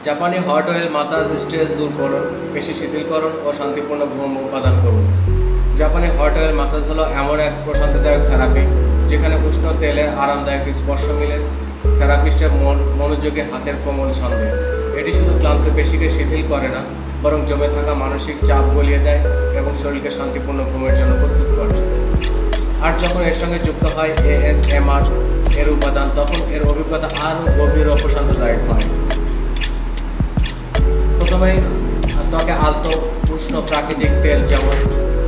জাপানি hot oil massage stress দূর করুন, পেশি শিথিলকরণ ও শান্তিপূর্ণ ঘুম উপাদান করুন। জাপানি হট অয়েল মাসাজ হলো এমন এক প্রশান্তিদায়ক থেরাপি যেখানে উষ্ণ তেলে আরামদায়ক স্পর্শ মিলে থেরাপিস্টের মনোযোগী হাতের কোমল ছন্দে। এটি শুধু ক্লান্ত পেশিকে শিথিল করে না, বরং জমে থাকা মানসিক চাপ গলিয়ে দেয় এবং শরীরকে শান্তিপূর্ণ ঘুমের জন্য প্রস্তুত করে। আর যখন এর সঙ্গে যুক্ত হয় ASMR এর উপাদান, তখন এর অভিজ্ঞতা আরও গভীর ও প্রশান্তদায়ক হয়। প্রথমেই ত্বকে আলতো উষ্ণ প্রাকৃতিক তেল যেমন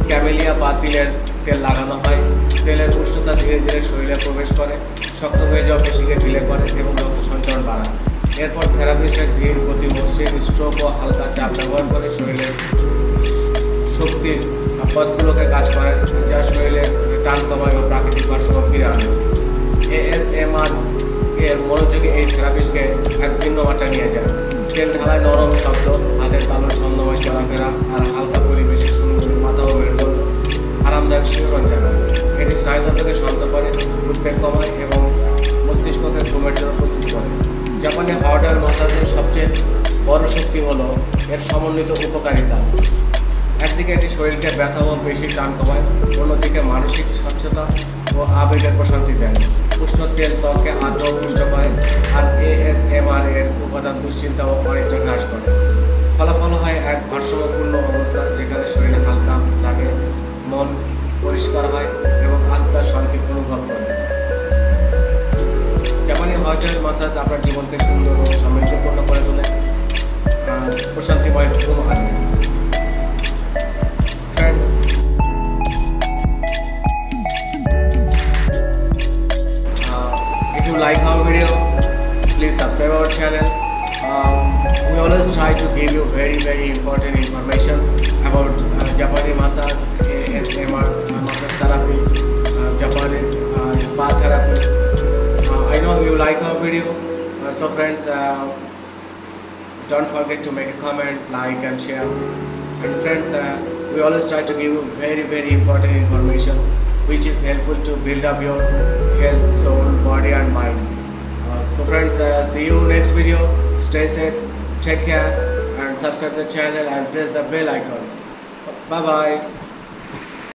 ক্যামেলিয়া বা তিলের তেল লাগানো হয়। তেলের উষ্ণতা ধীরে ধীরে শরীরে প্রবেশ করে, শক্ত হয়ে যাওয়া পেশিকে ঢিলে করে এবং রক্ত সঞ্চালন বাড়ায়। এরপর থেরাপিস্টের ধীর গতি মসৃণ স্ট্রোক ও হালকা চাপ ব্যবহার করে শরীরের শক্তির পথগুলোকে কাজ করে, যা শরীরে টান কমায় ও প্রাকৃতিক ভারসাম্য ফিরে আনে। ASMR এর মনোযোগী এই থেরাপিস্টকে এক ভিন্ন মাত্রা নিয়ে যায়। তেল ঢালায় নরম শব্দ, হাতের তালুর ছন্দময় চলাফেরা আর হালকা পরিবেশে সুন্দর মাথা ও মেরুদণ্ড আরামদায়ক শিহরণ জানায়। এটি স্নায়ুতন্ত্রকে শান্ত করে, উদ্বেগ কমায় এবং মস্তিষ্ককে ঘুমের জন্য প্রস্তুত করে। জাপানি হট অয়েল মাসাজের সবচেয়ে বড় শক্তি হলো এর সমন্বিত উপকারিতা। একদিকে এটি শরীরকে ব্যথা ও পেশি টান কমায়, অন্যদিকে মানসিক স্বচ্ছতা ও আবেগের প্রশান্তি দেয়। উষ্ণ তেল ত্বককে আর্দ্র ও পুষ্ট করে, আর ASMR এর উপাদান দুশ্চিন্তা ও অনিদ্রা হ্রাস করে। ফলাফল হয় এক ভারসাম্যপূর্ণ অবস্থা যেখানে শরীরে হালকা লাগে, মন পরিষ্কার হয় এবং আত্মার শান্তি অনুভব করে। জাপানি হট অয়েল মাসাজ আপনার জীবনকে সুন্দর ও সমৃদ্ধপূর্ণ করে তোলে, প্রশান্তিময় ঘুম আনে। Friends, if you like our video, please subscribe our channel. We always try to give you very important information about Japanese massage, ASMR massage therapy, Japanese spa therapy. I know you like our video, so friends, don't forget to make a comment, like and share. And friends, we always try to give you very important information which is helpful to build up your health, soul, body and mind. So friends, see you next video. Stay safe, take care and subscribe the channel and press the bell icon. Bye bye.